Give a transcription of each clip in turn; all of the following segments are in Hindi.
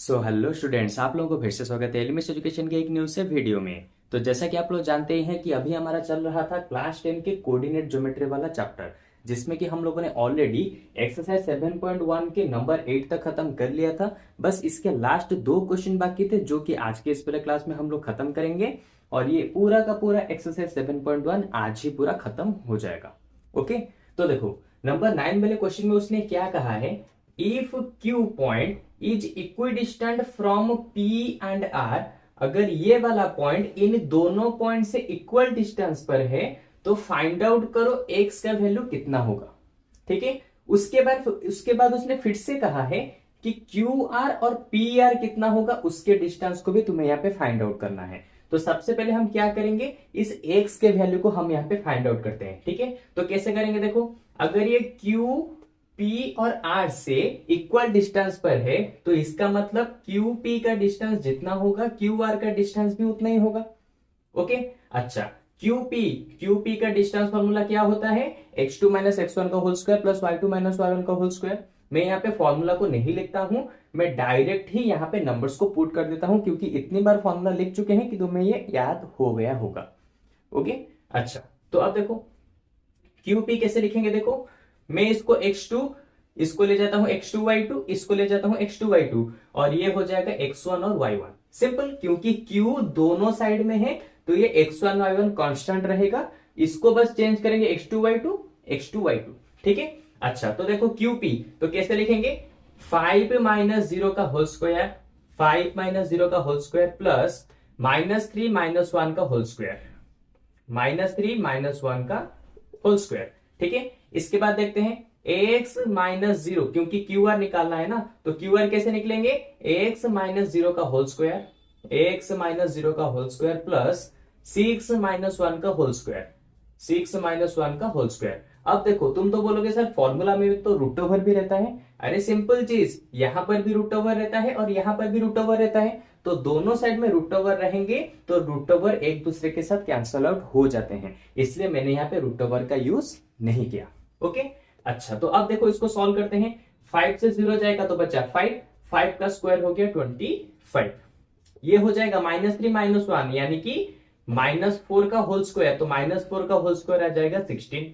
हेलो स्टूडेंट्स, आप लोगों को फिर से स्वागत है एलिमेंट्स एजुकेशन के एक न्यू से वीडियो में। तो जैसा कि आप लोग जानते ही हैं कि अभी हमारा चल रहा था क्लास 10 के कोऑर्डिनेट ज्योमेट्री वाला चैप्टर, जिसमें कि हम लोगों ने ऑलरेडी एक्सरसाइज 7.1 के नंबर 8 तक खत्म कर लिया था। बस इसके लास्ट 2 क्वेश्चन बाकी थे, जो कि आज के इस पूरे क्लास में हम लोग खत्म करेंगे और ये पूरा का पूरा एक्सरसाइज 7.1 आज ही पूरा खत्म हो जाएगा। ओके, तो देखो नंबर 9 वाले क्वेश्चन में उसने क्या कहा है, if Q point is equidistant from P and R, अगर ये वाला पॉइंट इन दोनों पॉइंट से इक्वल डिस्टेंस पर है तो फाइंड आउट करो एक्स का वैल्यू कितना होगा। ठीक है, उसके बाद उसने फिर से कहा है कि क्यू आर और पी आर कितना होगा, उसके डिस्टेंस को भी तुम्हें यहाँ पे फाइंड आउट करना है। तो सबसे पहले हम क्या करेंगे, इस एक्स के वैल्यू को हम यहाँ पे फाइंड आउट करते हैं। ठीक है, तो कैसे करेंगे, देखो अगर ये क्यू पी और आर से इक्वल डिस्टेंस पर है तो इसका मतलब क्यू पी का डिस्टेंस जितना होगा क्यू आर का डिस्टेंस भी उतना ही होगा। ओके, अच्छा क्यू पी का डिस्टेंस फॉर्मूला क्या होता है, x2 माइनस एक्स वन का whole square plus y2 minus y1 का होल स्क्वायर। मैं यहाँ पे फॉर्मूला को नहीं लिखता हूं, मैं डायरेक्ट ही यहाँ पे नंबर्स को पुट कर देता हूं, क्योंकि इतनी बार फॉर्मूला लिख चुके हैं कि तुम्हें ये याद हो गया होगा। ओके, अच्छा तो अब देखो क्यू पी कैसे लिखेंगे, देखो मैं इसको x2, इसको ले जाता हूं x2 y2, इसको ले जाता हूं x2 y2 और ये हो जाएगा x1 और y1। सिंपल, क्योंकि q दोनों साइड में है तो ये x1 y1 कांस्टेंट रहेगा, इसको बस चेंज करेंगे x2 y2 x2 y2। ठीक है, अच्छा तो देखो QP तो कैसे लिखेंगे, 5 माइनस 0 का होल स्क्वायर, 5 माइनस 0 का होल स्क्वायर प्लस -3 माइनस 1 का होल स्क्वायर, -3 माइनस 1 का होल स्क्वायर। ठीक है, इसके बाद देखते हैं x माइनस 0, क्योंकि क्यू आर निकालना है ना, तो क्यू आर कैसे निकलेंगे, x माइनस 0 का होल स्क्वायर, x माइनस 0 का होल स्क्वायर प्लस 6 माइनस 1 का होल स्क्वायर, 6 माइनस 1 का होल स्क्वायर। अब देखो तुम तो बोलोगे सर फॉर्मूला में तो रूट ओवर भी रहता है। अरे सिंपल चीज, यहां पर भी रूट ओवर रहता है और यहां पर भी रूट ओवर रहता है, तो दोनों साइड में रूट ओवर रहेंगे तो रूट ओवर एक दूसरे के साथ कैंसल आउट हो जाते हैं, इसलिए मैंने यहाँ पे रूट ओवर का यूज नहीं किया। ओके, अच्छा तो अब देखो इसको सॉल्व करते हैं। 5 से 0 जाएगा तो बचा 5, 5 का स्क्वायर हो गया 25, ये हो जाएगा -3 माइनस 1 यानी कि -4 का होल स्क्वायर, तो -4 का होल स्क्वायर आ जाएगा 16।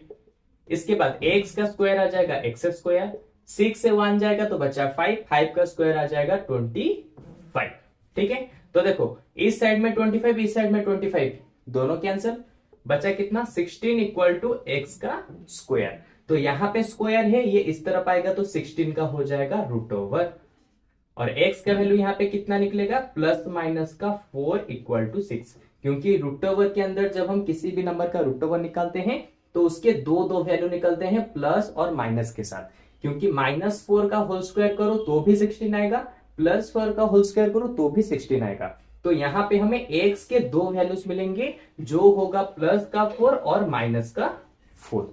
इसके बाद x का स्क्वायर आ जाएगा x स्क्वायर, 6 से 1 जाएगा तो बचा 5, 5 का स्क्वायर आ जाएगा 25। ठीक है, तो देखो इस साइड में 25, इस साइड में 25, दोनों कैंसिल, बचा कितना 16 इक्वल टू x का स्क्वायर। तो यहां पे स्क्वायर है, ये इस तरफ आएगा तो 16 का हो जाएगा रूट ओवर, और x का वैल्यू यहाँ पे कितना निकलेगा, प्लस माइनस का 4 इक्वल टू 6। क्योंकि रूट ओवर के अंदर जब हम किसी भी नंबर का रूट ओवर निकालते हैं तो उसके दो वैल्यू निकलते हैं प्लस और माइनस के साथ, क्योंकि -4 का होल स्क्वायर करो तो भी 16 आएगा, +4 का होल स्क्वायर करो तो भी 16 आएगा। तो यहाँ पे हमें x के दो वैल्यूज मिलेंगे, जो होगा प्लस का 4 और माइनस का 4।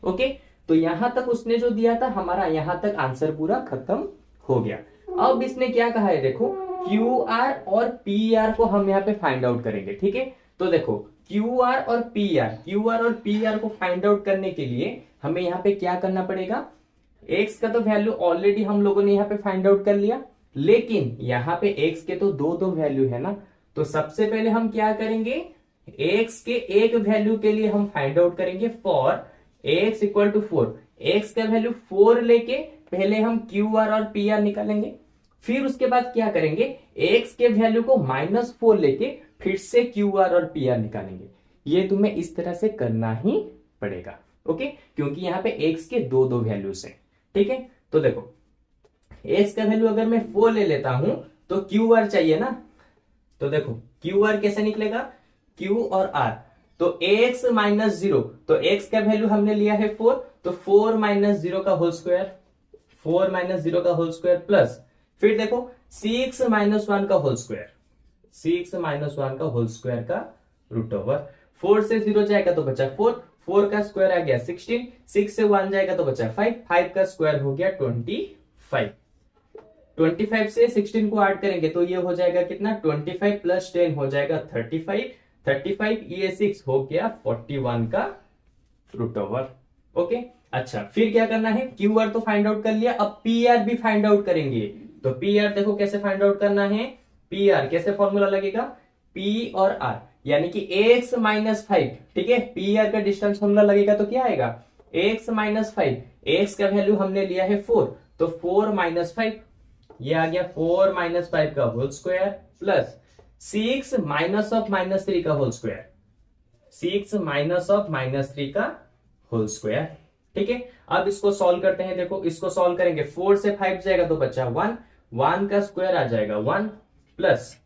ओके, तो यहां तक उसने जो दिया था हमारा यहां तक आंसर पूरा खत्म हो गया। अब इसने क्या कहा है, देखो क्यू आर और पी आर को हम यहाँ पे फाइंड आउट करेंगे। ठीक है, तो देखो क्यू आर और पी आर को फाइंड आउट करने के लिए हमें यहाँ पे क्या करना पड़ेगा, एक्स का तो वैल्यू ऑलरेडी हम लोगों ने यहाँ पे फाइंड आउट कर लिया, लेकिन यहाँ पे एक्स के तो दो वैल्यू है ना, तो सबसे पहले हम क्या करेंगे, एक्स के एक वैल्यू के लिए हम फाइंड आउट करेंगे for x equal to 4, X का वैल्यू 4 लेके पहले हम क्यू आर और पी आर निकालेंगे, फिर उसके बाद क्या करेंगे, x के वैल्यू को -4 लेके फिर से क्यू आर और पी आर निकालेंगे। ये तुम्हें इस तरह से करना ही पड़ेगा। ओके, क्योंकि यहाँ पे x के दो वैल्यूज हैं। ठीक है, तो देखो x का वैल्यू अगर मैं 4 ले लेता हूं तो क्यू आर चाहिए ना, तो देखो क्यू आर कैसे निकलेगा, q और r, तो x माइनस 0, तो x का वैल्यू हमने लिया है 4, तो 4 माइनस 0 का होल स्क्वायर, 4 माइनस 0 का होल स्क्वायर प्लस फिर देखो 6 माइनस 1 का होल स्क्वायर, 6 माइनस 1 का होल स्क्वायर का रूट ओवर। 4 से 0 जाएगा तो बचा 4, 4 का स्क्वायर आ गया 16, 6 से 1 जाएगा तो बचा 5, 5 का स्क्वायर हो गया 25, 25 से 16 को ऐड करेंगे तो ये हो जाएगा कितना, 25 प्लस 10 हो जाएगा 35, 35 ये 6 हो गया 41 का रूट ओवर। ओके, अच्छा फिर क्या करना है, क्यू आर तो फाइंड आउट कर लिया, अब पी आर भी फाइंड आउट करेंगे। तो पी आर देखो कैसे फाइंड आउट करना है, पी आर कैसे फॉर्मूला लगेगा, पी और आर यानी कि एक्स माइनस 5, ठीक है, पी आर का डिस्टेंस फॉर्मूला लगेगा तो क्या आएगा, एक्स माइनस 5, एक्स का वैल्यू हमने लिया है 4, तो 4 माइनस 5, ये आ गया 4 माइनस 5 का whole square plus 6 minus of minus 3 का whole square, 6 minus of minus 3 का होल स्क्वायर, ठीक है। अब इसको सॉल्व करते हैं, देखो इसको सॉल्व करेंगे, 4 से 5 जाएगा तो बच्चा 1, 1 का स्क्वायर आ जाएगा 1 प्लस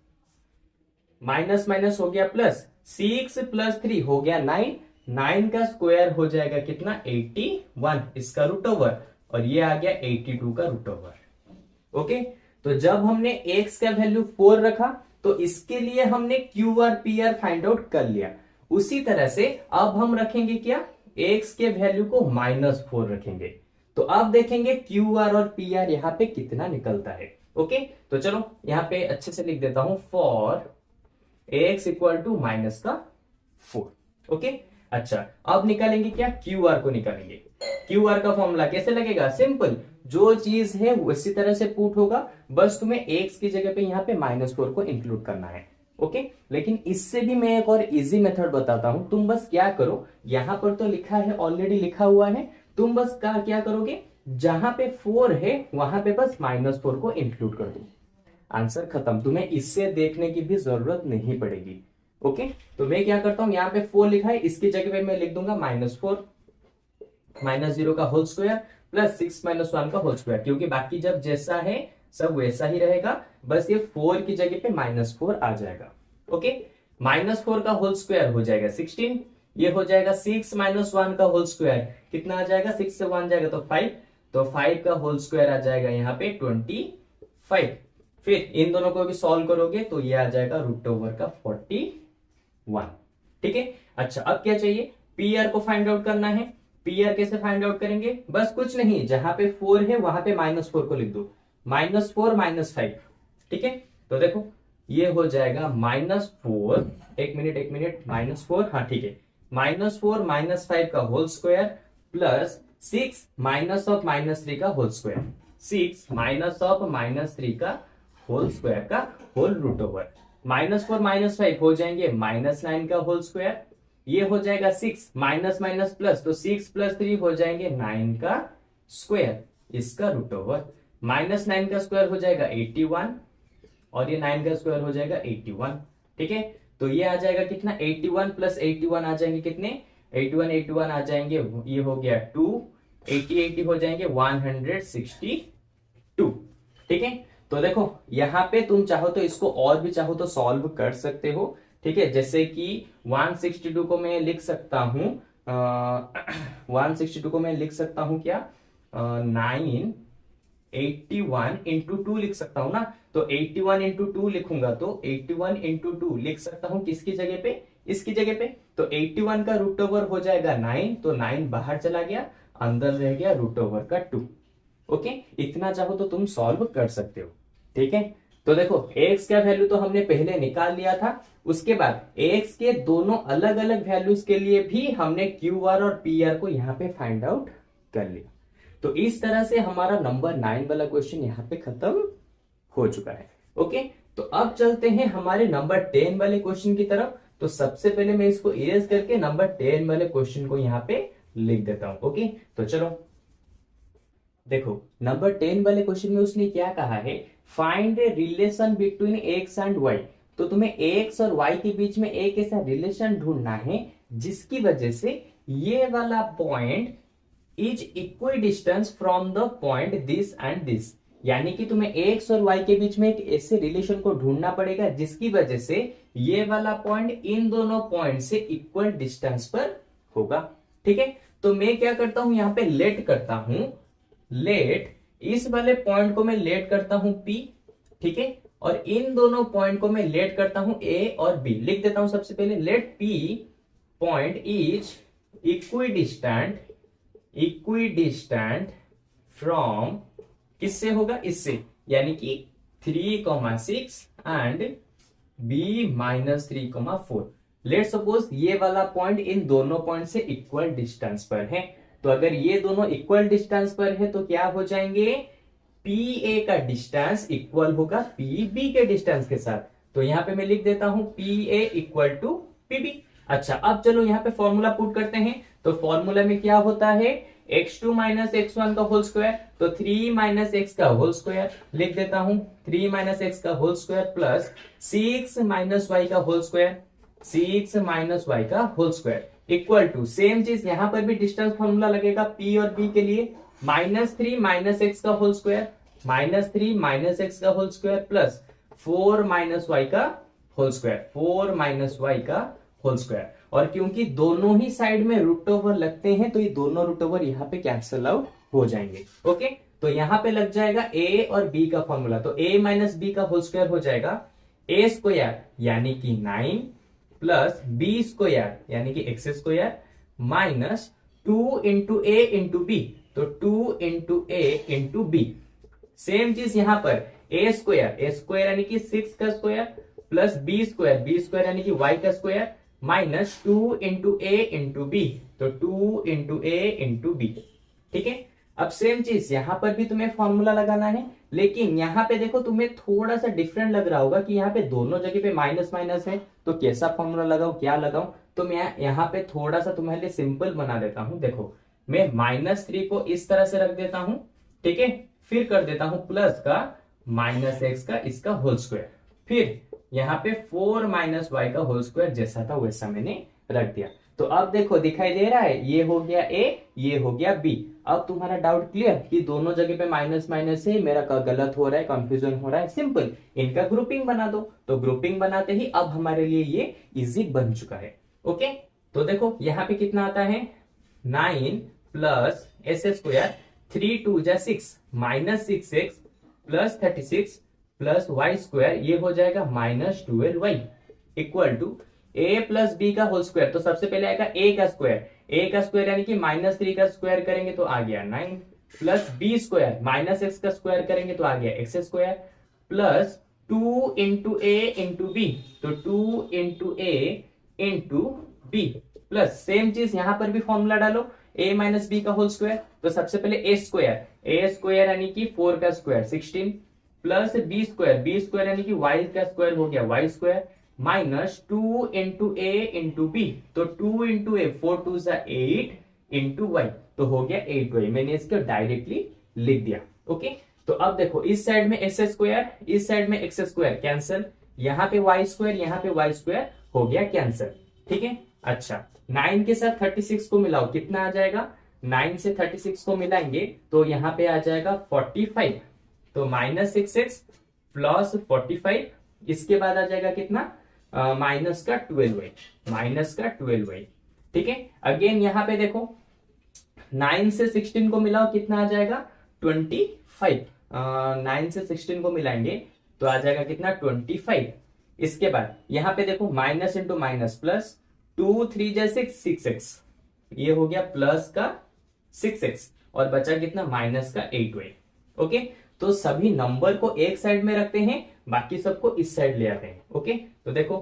माइनस माइनस हो गया प्लस 6 प्लस 3 हो गया 9, 9 का स्क्वायर हो जाएगा कितना 81, इसका रूट ओवर, और ये आ गया 82 का रूट ओवर। ओके, तो जब हमने x का वैल्यू 4 रखा तो इसके लिए हमने Q R P R find out कर लिया। उसी तरह से अब हम रखेंगे क्या, x के वैल्यू को -4 रखेंगे, तो अब देखेंगे क्यू आर और पी आर यहां पे कितना निकलता है। ओके, तो चलो यहां पे अच्छे से लिख देता हूं, for x equal to -4। Okay, अच्छा अब निकालेंगे क्या, क्यू आर को निकालेंगे। क्यू आर का फॉर्मूला कैसे लगेगा, सिंपल, जो चीज है उसी तरह से पुट होगा, बस तुम्हें x की जगह पे यहाँ पे -4 को इंक्लूड करना है। ओके, लेकिन इससे भी मैं एक और इजी मेथड बताता हूं, तुम बस क्या करो, यहां पर तो लिखा है, ऑलरेडी लिखा हुआ है, तुम बस क्या करोगे, जहां पे 4 है वहां पे बस -4 को इंक्लूड कर दो, आंसर खत्म, तुम्हें इससे देखने की भी जरूरत नहीं पड़ेगी। ओके, तो मैं क्या करता हूं, यहाँ पे 4 लिखा है, इसकी जगह पे मैं लिख दूंगा -4 -0 का होल स्क्वायर प्लस 6 - 1 का होल स्क्वायर, क्योंकि बाकी जब जैसा है सब वैसा ही रहेगा, बस ये 4 की जगह पे -4 आ जाएगा। ओके, -4 का होल स्क्वायर हो जाएगा 16, ये हो जाएगा 6 - 1 का होल स्क्वायर, कितना आ जाएगा, 6 से 1 जाएगा तो 5, तो 5 का होल स्क्वायर आ जाएगा यहाँ पे 25, फिर इन दोनों को भी सॉल्व करोगे तो ये आ जाएगा रूट ओवर का 41। ठीक है, अच्छा अब क्या चाहिए, पी आर को फाइंड आउट करना है। पी आर कैसे फाइंड आउट करेंगे, बस कुछ नहीं, जहां पे 4 है वहां पे -4 को लिख दो, -4 -5, ठीक है। तो देखो ये हो जाएगा -4, एक मिनट, -4, हाँ ठीक है, -4 -5 का whole square plus 6 minus of -3 का होल स्क्वायर, 6 माइनस ऑफ -3 का होल स्क्वायर का होल रूट ओवर, -4 -5 हो जाएंगे -9 का होल स्क्वायर, ये हो जाएगा 6 माइनस माइनस प्लस, तो 6 + 3 हो जाएंगे 9 का स्क्वायर, इसका रूट ओवर, -9 का स्क्वायर हो जाएगा 81 और ये 9 का स्क्वायर हो जाएगा 81। ठीक है, तो ये आ जाएगा कितना, 81 + 81 आ जाएंगे कितने, 81 आ जाएंगे, ये हो गया 2, 80 हो जाएंगे 162। ठीक है, तो देखो यहां पे तुम चाहो तो इसको और भी चाहो तो सॉल्व कर सकते हो। ठीक है, जैसे कि 162 को मैं लिख सकता हूं 162 को मैं लिख सकता हूं क्या, 981 इंटू 2 लिख सकता हूं ना, तो 81 इंटू 2 लिखूंगा तो 81 इंटू 2 लिख सकता हूं किसकी जगह पे, इसकी जगह पे, तो 81 का रूट ओवर हो जाएगा 9, तो 9 बाहर चला गया, अंदर रह गया रूट ओवर का 2। ओके, इतना चाहो तो तुम सॉल्व कर सकते हो। ठीक है, तो देखो x का वैल्यू तो हमने पहले निकाल लिया था, उसके बाद x के दोनों अलग अलग वैल्यूज के लिए भी हमने क्यू आर और पी आर को यहाँ पे फाइंड आउट कर लिया। तो इस तरह से हमारा नंबर 9 वाला क्वेश्चन यहाँ पे खत्म हो चुका है। ओके, तो अब चलते हैं हमारे नंबर 10 वाले क्वेश्चन की तरफ। तो सबसे पहले मैं इसको इरेज करके नंबर 10 वाले क्वेश्चन को यहाँ पे लिख देता हूं। ओके, तो चलो देखो नंबर 10 वाले क्वेश्चन में उसने क्या कहा है, find a relation between X and Y. तो तुम्हें एक्स और वाई के बीच में एक ऐसा रिलेशन ढूंढना है जिसकी वजह से ये वाला point is equal distance from the point this and this, यानी कि तुम्हें एक्स और वाई के बीच में एक ऐसे रिलेशन को ढूंढना पड़ेगा जिसकी वजह से ये वाला पॉइंट इन दोनों पॉइंट से इक्वल डिस्टेंस पर होगा। ठीक है, तो मैं क्या करता हूं, यहां पे लेट करता हूं, लेट इस वाले पॉइंट को मैं लेट करता हूं P, ठीक है, और इन दोनों पॉइंट को मैं लेट करता हूं A और B। लिख देता हूं सबसे पहले, let P point is equidistant from, किससे होगा, इससे, यानी कि 3,6 एंड B -3,4। लेट सपोज ये वाला पॉइंट इन दोनों पॉइंट से इक्वल डिस्टेंस पर है, तो अगर ये दोनों इक्वल डिस्टेंस पर है तो क्या हो जाएंगे, पी ए का डिस्टेंस इक्वल होगा पी बी के डिस्टेंस के साथ। तो यहाँ पे मैं लिख देता हूं P A equal to P B. अच्छा, अब चलो यहाँ पे फॉर्मूला पुट करते हैं। तो फॉर्मूला में क्या होता है, x2 माइनस x1 का होल स्क्वायर, तो 3 माइनस एक्स का होल स्क्वायर लिख देता हूं, 3 माइनस एक्स का whole square plus 6 minus Y का होल स्क्वायर, 6 माइनस वाई का whole square equal to, same चीज यहां पर भी डिस्टेंस फॉर्मूला लगेगा p और b के लिए, -3 माइनस एक्स का होल स्क्वायर, -3 माइनस एक्स का whole square plus 4 minus Y का होल स्क्वायर, 4 माइनस वाई का होल स्क्वायर। और क्योंकि दोनों ही साइड में रूट ओवर लगते हैं तो ये दोनों रूट ओवर यहाँ पे कैंसिल आउट हो जाएंगे। ओके, तो यहाँ पे लग जाएगा a और b का फॉर्मूला, तो a माइनस बी का होल स्क्वायर हो जाएगा a स्क्वायर यानी कि 9 प्लस b स्क्वायर यानी कि x square minus 2 into a into B, तो 2 into a into B. Same चीज यहां पर a स्क्वायर यानी कि 6 का स्क्वायर प्लस b स्क्वायर यानी कि y का square minus 2 into a into B, तो 2 इंटू a इंटू बी। ठीक है, अब सेम चीज यहां पर भी तुम्हें फॉर्मूला लगाना है, लेकिन यहां पे देखो तुम्हें थोड़ा सा डिफरेंट लग रहा होगा कि यहाँ पे दोनों जगह पे माइनस माइनस है, तो कैसा फॉर्मूला लगाऊं, क्या लगाऊं। तो मैं यहाँ पे थोड़ा सा तुम्हारे लिए सिंपल बना देता हूं। देखो, मैं -3 को इस तरह से रख देता हूं, ठीक है, फिर कर देता हूं प्लस का -x का इसका होल स्क्वायर, फिर यहाँ पे 4 माइनस वाई का होल स्क्वायर जैसा था वैसा मैंने रख दिया। तो अब देखो दिखाई दे रहा है, ये हो गया a, ये हो गया b। अब तुम्हारा डाउट क्लियर कि दोनों जगह पे माइनस माइनस है, मेरा गलत हो रहा है, कंफ्यूजन हो रहा है, सिंपल इनका ग्रुपिंग बना दो। तो ग्रुपिंग बनाते ही अब हमारे लिए ये इजी बन चुका है। ओके, तो देखो यहाँ पे कितना आता है, 9 प्लस एस स्क्वायर, 3 2 जा 6 minus 6x plus 36 plus Y square, ये हो जाएगा -12y equal to a plus B का होल स्क्वायर। तो सबसे पहले आएगा a का स्क्वायर यानी कि -3 का स्क्वायर करेंगे तो आ गया 9 प्लस b स्क्वायर -x का स्क्वायर करेंगे तो आ गया x square plus 2 into a into B, तो 2 into a into B plus same चीज यहां पर भी फॉर्मूला डालो, a माइनस बी का होल स्क्वायर। तो सबसे पहले a स्क्वायर यानी कि 4 का स्क्वायर 16 प्लस b स्क्वायर यानी कि y का स्क्वायर हो गया y square minus 2 into a into B, तो 2 इंटू a 4 2 8 इंटू y, तो हो गया 8y। मैंने इसको डायरेक्टली लिख दिया। ओके, तो अब देखो इस साइड में s स्क्वायर, इस साइड में x स्क्वायर कैंसिल, यहाँ पे y स्क्वायर, यहाँ पे y स्क्वायर हो गया कैंसिल। ठीक है, अच्छा 9 के साथ 36 को मिलाओ, कितना आ जाएगा, 9 से 36 को मिलाएंगे तो यहाँ पे आ जाएगा 45, तो -6x प्लस 45, इसके बाद आ जाएगा कितना, माइनस का 12y। ठीक है, अगेन यहाँ पे देखो 9 से 16 को मिलाओ, कितना आ जाएगा 25, 9 से 16 को मिलाएंगे तो आ जाएगा कितना 25। इसके बाद यहाँ पे देखो माइनस इंटू माइनस प्लस, 2 3 जा 6 6x, ये हो गया प्लस का 6x और बचा कितना माइनस का 8y। ओके, तो सभी नंबर को एक साइड में रखते हैं, बाकी सबको इस साइड ले आते हैं। ओके, तो देखो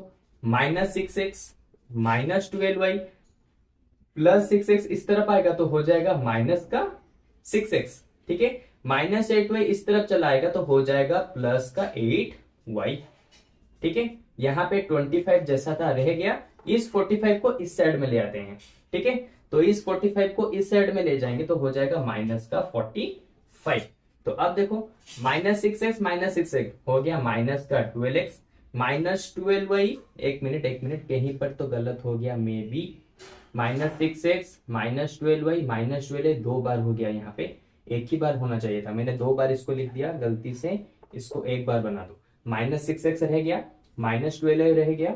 -6x -12y प्लस 6x इस तरफ आएगा तो हो जाएगा माइनस का 6x। ठीक है, -8y इस तरफ चला आएगा तो हो जाएगा प्लस का 8y। ठीक है, यहाँ पे 25 जैसा था रह गया, इस 45 को इस साइड में ले आते हैं। ठीक है, तो इस 45 को इस साइड में ले जाएंगे तो हो जाएगा माइनस का 45। तो अब देखो -6x हो गया माइनस का 12x माइनस 12y, एक मिनट कहीं पर तो गलत हो गया, मे बी -6x -12y -12 दो बार हो गया, यहाँ पे एक ही बार होना चाहिए था, मैंने दो बार इसको लिख दिया गलती से, इसको एक बार बना दो। -6x रह गया, -12y रह गया,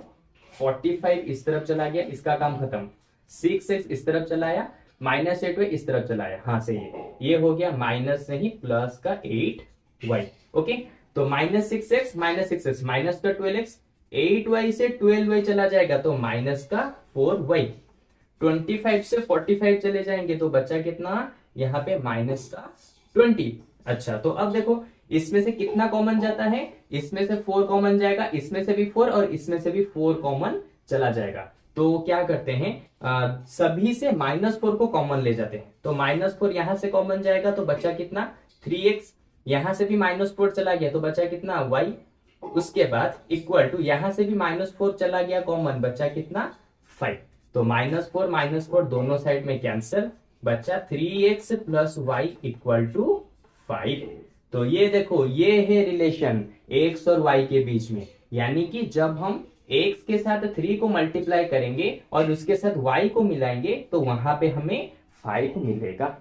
45 इस तरफ चला गया, इसका काम खत्म, 6x इस तरफ चलाया, -8y इस तरफ चलाया, हाँ सही है, ये हो गया माइनस नहीं प्लस का 8y। ओके, तो -6x माइनस का 12x, 8y से 12y चला जाएगा तो माइनस का 4y, 25 से 45 चले जाएंगे तो बचा कितना, यहाँ पे माइनस का 20। अच्छा, तो अब देखो इसमें से कितना कॉमन जाता है, इसमें से 4 कॉमन जाएगा, इसमें से भी 4 और इसमें से भी 4 कॉमन चला जाएगा। तो क्या करते हैं, सभी से -4 को कॉमन ले जाते हैं, तो -4 यहां से कॉमन जाएगा तो बचा कितना 3x यहां से भी -4 चला गया तो बचा कितना y, उसके बाद इक्वल टू यहां से भी -4 चला गया कॉमन, बचा कितना 5। तो -4 दोनों साइड में कैंसिल, बचा 3x plus Y equal to 5। तो ये देखो ये है रिलेशन x और y के बीच में, यानी कि जब हम x के साथ 3 को मल्टीप्लाई करेंगे और उसके साथ y को मिलाएंगे तो वहां पे हमें 5 मिलेगा।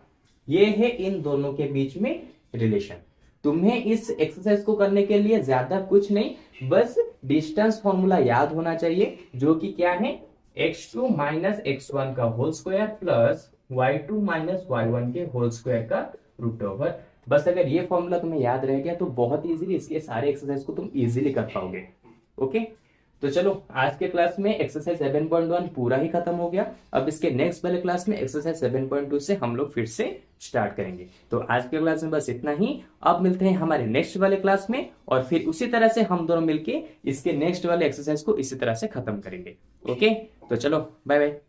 ये है इन दोनों के बीच में रिलेशन। तुम्हें इस एक्सरसाइज को करने के लिए ज्यादा कुछ नहीं, बस डिस्टेंस फॉर्मूला याद होना चाहिए, जो कि क्या है x2 माइनस x1 का whole square plus y2 minus y1 के होल स्क्वायर का रूट ओवर। बस अगर ये फॉर्मूला तुम्हें याद रह गया तो बहुत इजीली इसके सारे एक्सरसाइज को तुम इजीली कर पाओगे। ओके, तो चलो आज के क्लास में एक्सरसाइज 7.1 पूरा ही खत्म हो गया। अब इसके नेक्स्ट वाले क्लास में एक्सरसाइज 7.2 से हम लोग फिर से स्टार्ट करेंगे। तो आज के क्लास में बस इतना ही। अब मिलते हैं हमारे नेक्स्ट वाले क्लास में और फिर उसी तरह से हम दोनों मिलके इसके नेक्स्ट वाले एक्सरसाइज को इसी तरह से खत्म करेंगे। ओके, तो चलो बाय बाय।